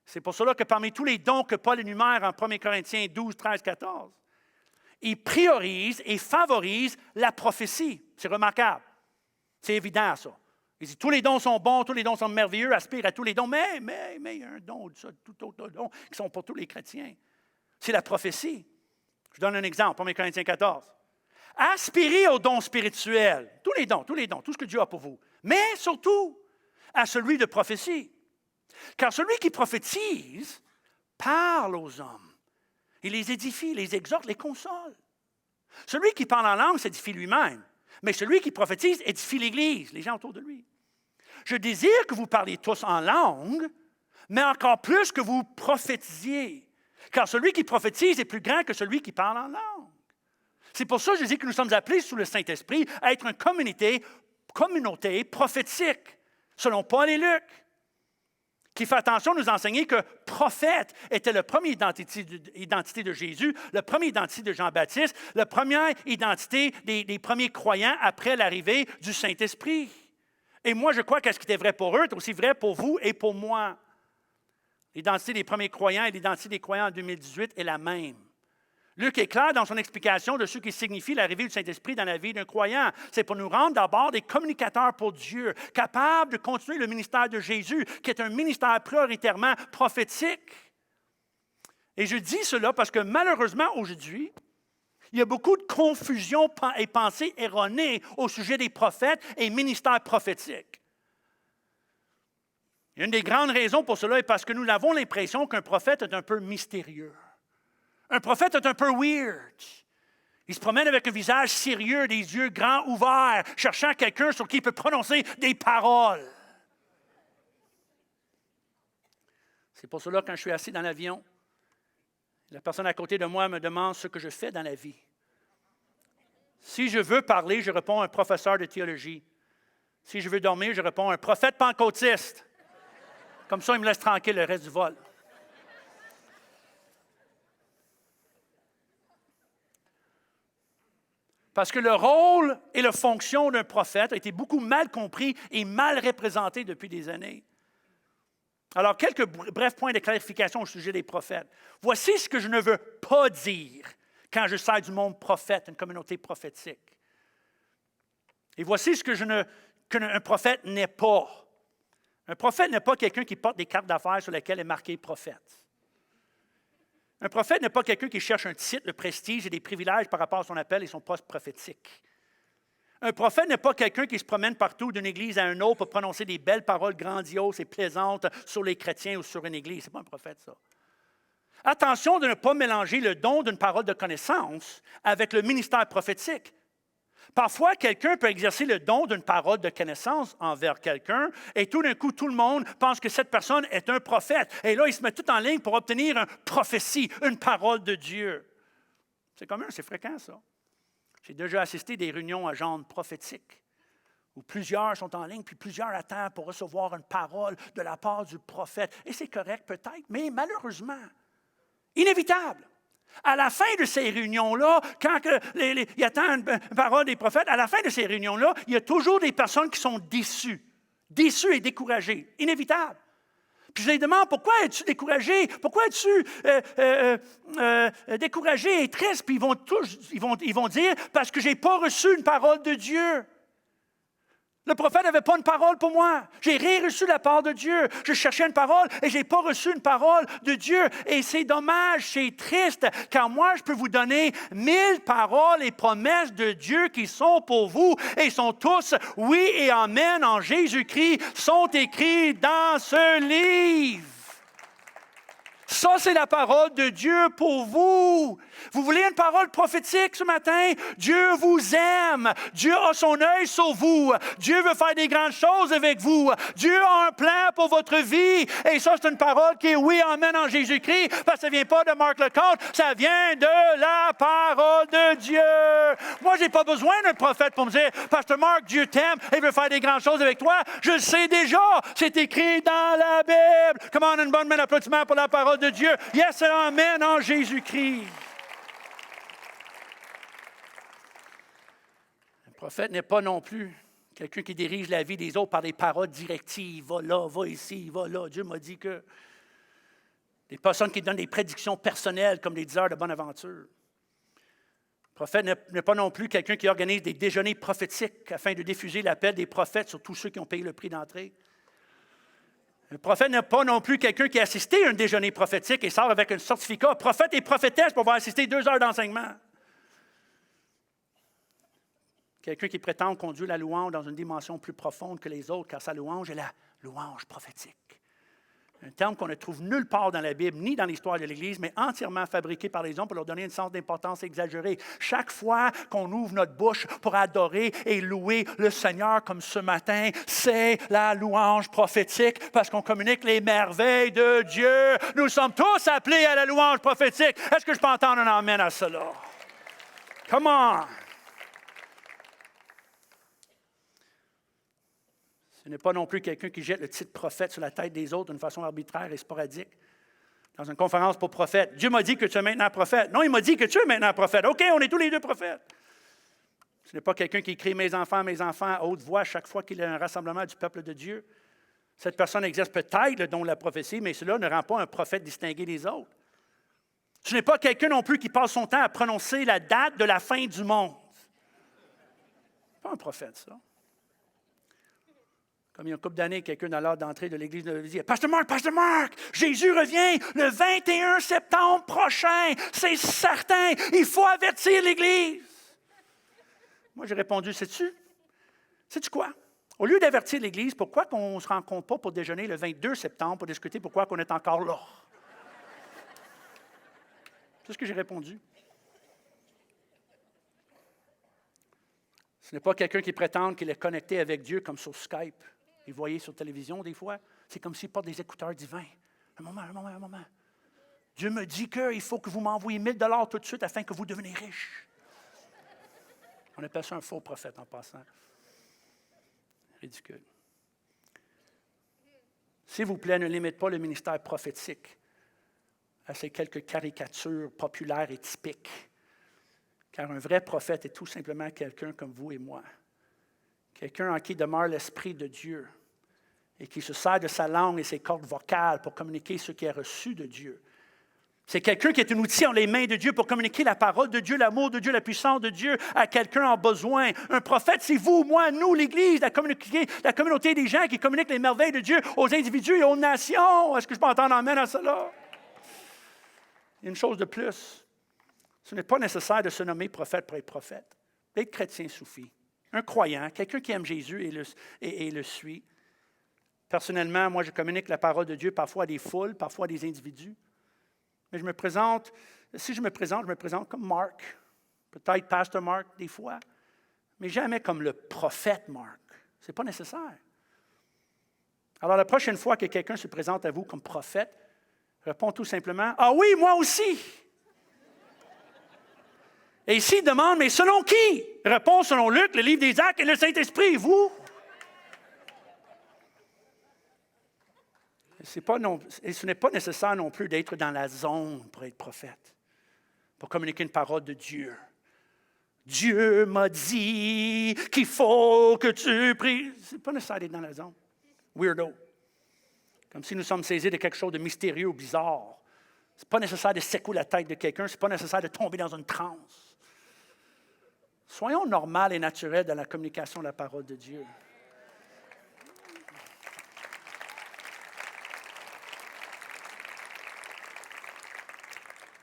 C'est pour cela que parmi tous les dons que Paul énumère en 1 Corinthiens 12, 13, 14, il priorise et favorise la prophétie. C'est remarquable. C'est évident, ça. Il dit, tous les dons sont bons, tous les dons sont merveilleux, aspire à tous les dons, mais il y a un don, tout autre don, qui sont pour tous les chrétiens. C'est la prophétie. Je donne un exemple, 1 Corinthiens 14. Aspirez aux dons spirituels, tous les dons, tout ce que Dieu a pour vous, mais surtout à celui de prophétie. Car celui qui prophétise parle aux hommes. Il les édifie, les exhorte, les console. Celui qui parle en langue s'édifie lui-même. Mais celui qui prophétise édifie l'Église, les gens autour de lui. Je désire que vous parliez tous en langue, mais encore plus que vous prophétisiez. Car celui qui prophétise est plus grand que celui qui parle en langue. C'est pour ça que je dis que nous sommes appelés sous le Saint-Esprit à être une communauté prophétique, selon Paul et Luc, qui fait attention à nous enseigner que prophète était la première identité de Jésus, la première identité de Jean-Baptiste, la première identité des premiers croyants après l'arrivée du Saint-Esprit. Et moi, je crois que ce qui était vrai pour eux est aussi vrai pour vous et pour moi. L'identité des premiers croyants et l'identité des croyants en 2018 est la même. Luc est clair dans son explication de ce qui signifie l'arrivée du Saint-Esprit dans la vie d'un croyant. C'est pour nous rendre d'abord des communicateurs pour Dieu, capables de continuer le ministère de Jésus, qui est un ministère prioritairement prophétique. Et je dis cela parce que malheureusement, aujourd'hui, il y a beaucoup de confusion et pensées erronées au sujet des prophètes et ministères prophétiques. Et une des grandes raisons pour cela est parce que nous avons l'impression qu'un prophète est un peu mystérieux. Un prophète est un peu weird. Il se promène avec un visage sérieux, des yeux grands ouverts, cherchant quelqu'un sur qui il peut prononcer des paroles. C'est pour cela que quand je suis assis dans l'avion, la personne à côté de moi me demande ce que je fais dans la vie. Si je veux parler, je réponds à un professeur de théologie. Si je veux dormir, je réponds à un prophète pentecôtiste. Comme ça, il me laisse tranquille le reste du vol. Parce que le rôle et la fonction d'un prophète a été beaucoup mal compris et mal représenté depuis des années. Alors, quelques brefs points de clarification au sujet des prophètes. Voici ce que je ne veux pas dire quand je sers du monde prophète, une communauté prophétique. Et voici ce qu'un prophète n'est pas. Un prophète n'est pas quelqu'un qui porte des cartes d'affaires sur lesquelles est marqué prophète. Un prophète n'est pas quelqu'un qui cherche un titre, le prestige et des privilèges par rapport à son appel et son poste prophétique. Un prophète n'est pas quelqu'un qui se promène partout d'une église à une autre pour prononcer des belles paroles grandioses et plaisantes sur les chrétiens ou sur une église. Ce n'est pas un prophète, ça. Attention de ne pas mélanger le don d'une parole de connaissance avec le ministère prophétique. Parfois, quelqu'un peut exercer le don d'une parole de connaissance envers quelqu'un et tout d'un coup, tout le monde pense que cette personne est un prophète. Et là, il se met tout en ligne pour obtenir une prophétie, une parole de Dieu. C'est commun, c'est fréquent, ça. J'ai déjà assisté à des réunions à genre prophétique où plusieurs sont en ligne, puis plusieurs attendent pour recevoir une parole de la part du prophète. Et c'est correct peut-être, mais malheureusement, inévitable. À la fin de ces réunions-là, quand il attend une parole des prophètes, à la fin de ces réunions-là, il y a toujours des personnes qui sont déçues et découragées. Inévitable. Puis je les demande, pourquoi es-tu découragé? Pourquoi es-tu découragé et triste? Puis ils vont dire, parce que je n'ai pas reçu une parole de Dieu. Le prophète n'avait pas une parole pour moi. J'ai rien reçu de la part de Dieu. Je cherchais une parole et je n'ai pas reçu une parole de Dieu. Et c'est dommage, c'est triste, car moi, je peux vous donner 1000 paroles et promesses de Dieu qui sont pour vous et sont tous oui et amen en Jésus-Christ, sont écrits dans ce livre. Ça, c'est la parole de Dieu pour vous. Vous voulez une parole prophétique ce matin? Dieu vous aime. Dieu a son œil sur vous. Dieu veut faire des grandes choses avec vous. Dieu a un plan pour votre vie. Et ça, c'est une parole qui est oui, amen en Jésus-Christ, parce que ça ne vient pas de Marc Lecomte, ça vient de la parole de Dieu. Moi, je n'ai pas besoin d'un prophète pour me dire, Pasteur Marc, Dieu t'aime et veut faire des grandes choses avec toi. Je le sais déjà. C'est écrit dans la Bible. Comment on a une bonne main d'applaudissement pour la parole de Dieu? Yes, amen en Jésus-Christ. Le prophète n'est pas non plus quelqu'un qui dirige la vie des autres par des paroles directives. Va là, va ici, va là. Dieu m'a dit que. Des personnes qui donnent des prédictions personnelles comme des diseurs de bonne aventure. Le prophète n'est pas non plus quelqu'un qui organise des déjeuners prophétiques afin de diffuser l'appel des prophètes sur tous ceux qui ont payé le prix d'entrée. Le prophète n'est pas non plus quelqu'un qui a assisté à un déjeuner prophétique et sort avec un certificat prophète et prophétesse pour avoir assisté 2 heures d'enseignement. Quelqu'un qui prétend conduire la louange dans une dimension plus profonde que les autres, car sa louange est la louange prophétique. Un terme qu'on ne trouve nulle part dans la Bible, ni dans l'histoire de l'Église, mais entièrement fabriqué par les hommes pour leur donner une sens d'importance exagérée. Chaque fois qu'on ouvre notre bouche pour adorer et louer le Seigneur comme ce matin, c'est la louange prophétique parce qu'on communique les merveilles de Dieu. Nous sommes tous appelés à la louange prophétique. Est-ce que je peux entendre un amen à cela? Come on! Ce n'est pas non plus quelqu'un qui jette le titre prophète sur la tête des autres d'une façon arbitraire et sporadique. Dans une conférence pour prophète, Dieu m'a dit que tu es maintenant prophète. Non, il m'a dit que tu es maintenant prophète. OK, on est tous les deux prophètes. Ce n'est pas quelqu'un qui crie mes enfants à haute voix chaque fois qu'il y a un rassemblement du peuple de Dieu. Cette personne exerce peut-être le don de la prophétie, mais cela ne rend pas un prophète distingué des autres. Ce n'est pas quelqu'un non plus qui passe son temps à prononcer la date de la fin du monde. Ce n'est pas un prophète, ça. Comme il y a une couple d'années, quelqu'un dans l'ordre d'entrée de l'Église nous dit « Pasteur Marc, Jésus revient le 21 septembre prochain. C'est certain, il faut avertir l'Église. » Moi, j'ai répondu « Sais-tu quoi? Au lieu d'avertir l'Église, pourquoi on ne se rencontre pas pour déjeuner le 22 septembre pour discuter pourquoi on est encore là? C'est ce que j'ai répondu. Ce n'est pas quelqu'un qui prétend qu'il est connecté avec Dieu comme sur Skype. Vous voyez sur télévision des fois, c'est comme s'il porte des écouteurs divins. Un moment. Dieu me dit qu'il faut que vous m'envoyiez 1 000 $ tout de suite afin que vous deveniez riche. On appelle ça un faux prophète en passant. Ridicule. S'il vous plaît, ne limitez pas le ministère prophétique à ces quelques caricatures populaires et typiques. Car un vrai prophète est tout simplement quelqu'un comme vous et moi. Quelqu'un en qui demeure l'Esprit de Dieu et qui se sert de sa langue et ses cordes vocales pour communiquer ce qu'il a reçu de Dieu. C'est quelqu'un qui est un outil en les mains de Dieu pour communiquer la parole de Dieu, l'amour de Dieu, la puissance de Dieu à quelqu'un en besoin. Un prophète, c'est vous, moi, nous, l'Église, la communauté des gens qui communiquent les merveilles de Dieu aux individus et aux nations. Est-ce que je peux entendre amène à cela? Il y a une chose de plus. Ce n'est pas nécessaire de se nommer prophète pour être prophète. D'être chrétien suffit. Un croyant, quelqu'un qui aime Jésus et le suit. Personnellement, moi, je communique la parole de Dieu parfois à des foules, parfois à des individus. Mais si je me présente comme Marc, peut-être Pasteur Marc des fois, mais jamais comme le prophète Marc. Ce n'est pas nécessaire. Alors la prochaine fois que quelqu'un se présente à vous comme prophète, réponds tout simplement, « Ah oui, moi aussi! » Et s'il demande, « Mais selon qui? » Réponds selon Luc, le livre des Actes et le Saint-Esprit, vous? Et ce n'est pas nécessaire non plus d'être dans la zone pour être prophète, pour communiquer une parole de Dieu. Dieu m'a dit qu'il faut que tu pries. Ce n'est pas nécessaire d'être dans la zone. Weirdo. Comme si nous sommes saisis de quelque chose de mystérieux ou bizarre. Ce n'est pas nécessaire de secouer la tête de quelqu'un, ce n'est pas nécessaire de tomber dans une transe. Soyons normaux et naturels dans la communication de la parole de Dieu.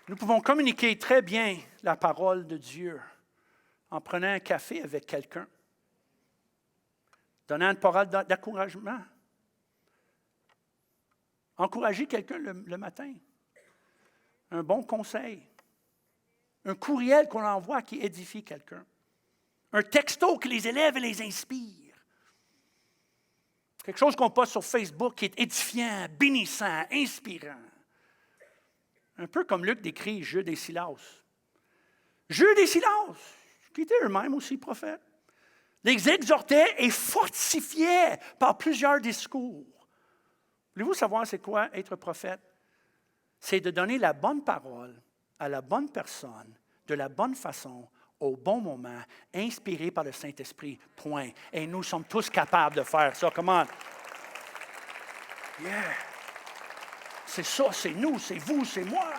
Nous pouvons communiquer très bien la parole de Dieu en prenant un café avec quelqu'un, donnant une parole d'encouragement, encourager quelqu'un le matin, un bon conseil, un courriel qu'on envoie qui édifie quelqu'un, un texto qui les élève et les inspire, quelque chose qu'on poste sur Facebook qui est édifiant, bénissant, inspirant. Un peu comme Luc décrit Jude et Silas. Jude et Silas, qui étaient eux-mêmes aussi prophètes, les exhortaient et fortifiaient par plusieurs discours. Voulez-vous savoir c'est quoi être prophète? C'est de donner la bonne parole à la bonne personne, de la bonne façon, au bon moment, inspiré par le Saint-Esprit. Point. Et nous sommes tous capables de faire ça. Comment? Yeah! C'est ça, c'est nous, c'est vous, c'est moi.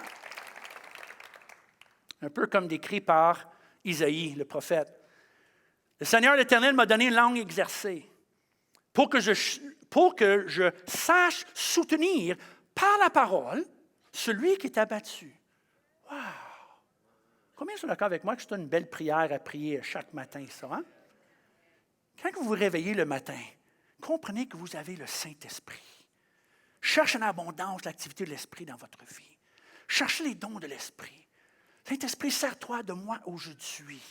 Un peu comme décrit par Isaïe, le prophète. Le Seigneur l'Éternel m'a donné une langue exercée pour que je sache soutenir par la parole celui qui est abattu. Wow! Combien sont d'accord avec moi que c'est une belle prière à prier chaque matin, ça? Hein? Quand vous vous réveillez le matin, comprenez que vous avez le Saint-Esprit. Cherche en abondance l'activité de l'Esprit dans votre vie. Cherchez les dons de l'Esprit. Saint-Esprit, sers-toi de moi aujourd'hui.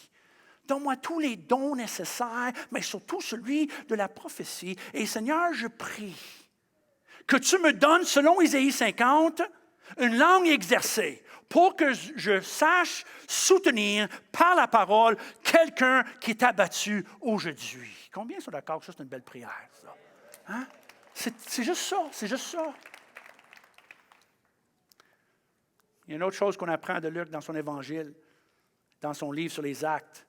Donne-moi tous les dons nécessaires, mais surtout celui de la prophétie. Et Seigneur, je prie que tu me donnes, selon Isaïe 50, une langue exercée pour que je sache soutenir par la parole quelqu'un qui est abattu aujourd'hui. Combien sont d'accord que ça, c'est une belle prière, ça? Hein? C'est juste ça, c'est juste ça. Il y a une autre chose qu'on apprend de Luc dans son évangile, dans son livre sur les actes,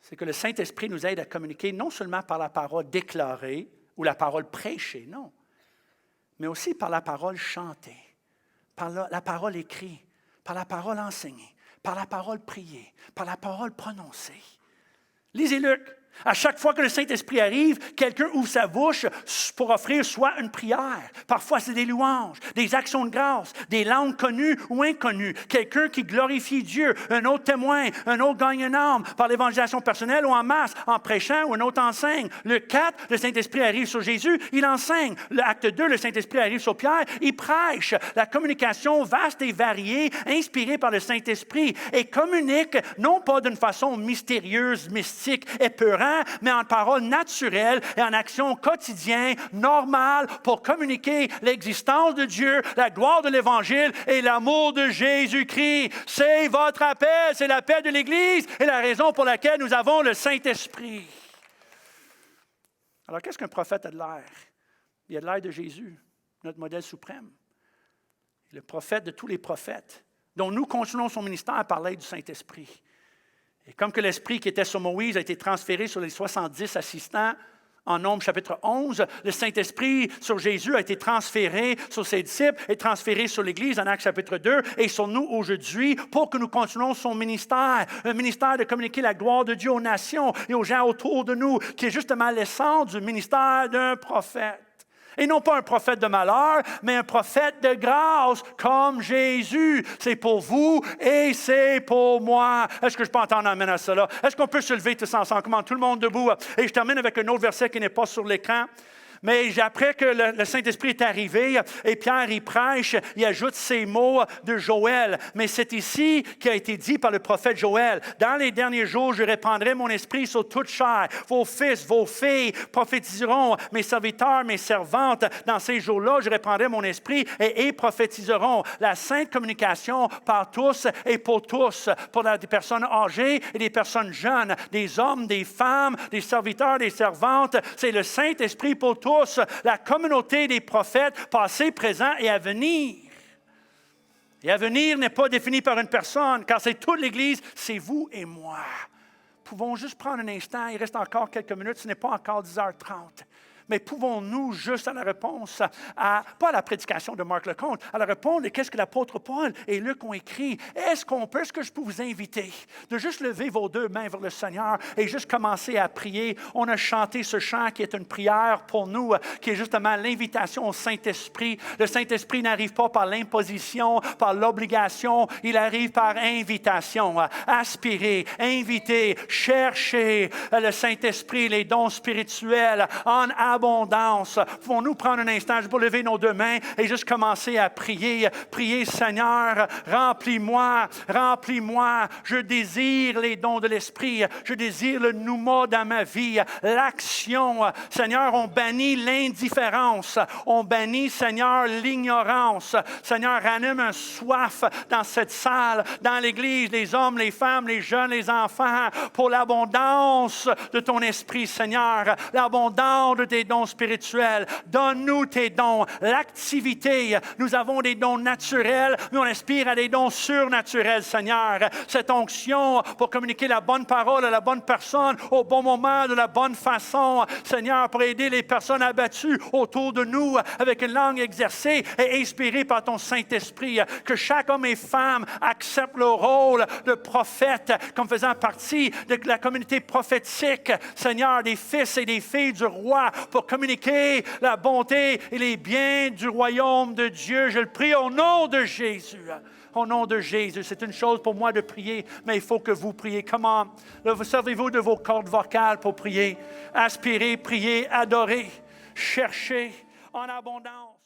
c'est que le Saint-Esprit nous aide à communiquer non seulement par la parole déclarée ou la parole prêchée, non, mais aussi par la parole chantée, par la parole écrite, par la parole enseignée, par la parole priée, par la parole prononcée. Lisez Luc. À chaque fois que le Saint-Esprit arrive, quelqu'un ouvre sa bouche pour offrir soit une prière. Parfois, c'est des louanges, des actions de grâce, des langues connues ou inconnues. Quelqu'un qui glorifie Dieu, un autre témoin, un autre gagne une âme par l'évangélisation personnelle ou en masse, en prêchant ou un autre enseigne. Le 4, le Saint-Esprit arrive sur Jésus, il enseigne. L'acte 2, le Saint-Esprit arrive sur Pierre, il prêche. La communication vaste et variée, inspirée par le Saint-Esprit, et communique non pas d'une façon mystérieuse, mystique, épeurante, mais en paroles naturelles et en actions quotidiennes, normales, pour communiquer l'existence de Dieu, la gloire de l'Évangile et l'amour de Jésus-Christ. C'est votre appel, c'est l'appel de l'Église et la raison pour laquelle nous avons le Saint-Esprit. Alors, qu'est-ce qu'un prophète a de l'air? Il a de l'air de Jésus, notre modèle suprême. Le prophète de tous les prophètes, dont nous continuons son ministère par l'aide du Saint-Esprit. Et comme que l'Esprit qui était sur Moïse a été transféré sur les 70 assistants, en Nombres chapitre 11, le Saint-Esprit sur Jésus a été transféré sur ses disciples et transféré sur l'Église en Actes chapitre 2 et sur nous aujourd'hui pour que nous continuions son ministère, un ministère de communiquer la gloire de Dieu aux nations et aux gens autour de nous, qui est justement l'essence du ministère d'un prophète. Et non pas un prophète de malheur, mais un prophète de grâce, comme Jésus. C'est pour vous et c'est pour moi. Est-ce que je peux entendre amène à cela? Est-ce qu'on peut se lever tous ensemble? Comment tout le monde debout? Et je termine avec un autre verset qui n'est pas sur l'écran. Mais après que le Saint-Esprit est arrivé, et Pierre y prêche, il ajoute ces mots de Joël. Mais c'est ici qui a été dit par le prophète Joël. Dans les derniers jours, je répandrai mon esprit sur toute chair. Vos fils, vos filles prophétiseront. Mes serviteurs, mes servantes, dans ces jours-là, je répandrai mon esprit et prophétiseront. La sainte communication par tous et pour tous, pour des personnes âgées et des personnes jeunes, des hommes, des femmes, des serviteurs, des servantes. C'est le Saint-Esprit pour tous. La communauté des prophètes passés, présents et à venir. Et à venir n'est pas défini par une personne, car c'est toute l'Église, c'est vous et moi. Pouvons juste prendre un instant, il reste encore quelques minutes, ce n'est pas encore 10h30. Mais pouvons-nous, juste à la réponse, pas à la prédication de Marc Lecomte, à la réponse de qu'est-ce que l'apôtre Paul et Luc ont écrit, est-ce que je peux vous inviter de juste lever vos deux mains vers le Seigneur et juste commencer à prier? On a chanté ce chant qui est une prière pour nous, qui est justement l'invitation au Saint-Esprit. Le Saint-Esprit n'arrive pas par l'imposition, par l'obligation, il arrive par invitation. Aspirer, inviter, chercher le Saint-Esprit, les dons spirituels en abondance. Pouvons-nous prendre un instant pour lever nos deux mains et juste commencer à prier. Prier, Seigneur, remplis-moi, remplis-moi. Je désire les dons de l'Esprit. Je désire le pneuma dans ma vie, l'action. Seigneur, on bannit l'indifférence. On bannit, Seigneur, l'ignorance. Seigneur, ranime un soif dans cette salle, dans l'Église, les hommes, les femmes, les jeunes, les enfants, pour l'abondance de ton Esprit, Seigneur, l'abondance de tes dons spirituels. Donne-nous tes dons, l'activité. Nous avons des dons naturels, mais on aspire à des dons surnaturels, Seigneur. Cette onction pour communiquer la bonne parole à la bonne personne au bon moment, de la bonne façon, Seigneur, pour aider les personnes abattues autour de nous avec une langue exercée et inspirée par ton Saint-Esprit. Que chaque homme et femme accepte le rôle de prophète comme faisant partie de la communauté prophétique, Seigneur, des fils et des filles du roi, pour communiquer la bonté et les biens du royaume de Dieu. Je le prie au nom de Jésus. Au nom de Jésus. C'est une chose pour moi de prier, mais il faut que vous priez. Comment? Servez-vous de vos cordes vocales pour prier. Aspirez, priez, adorez, cherchez en abondance.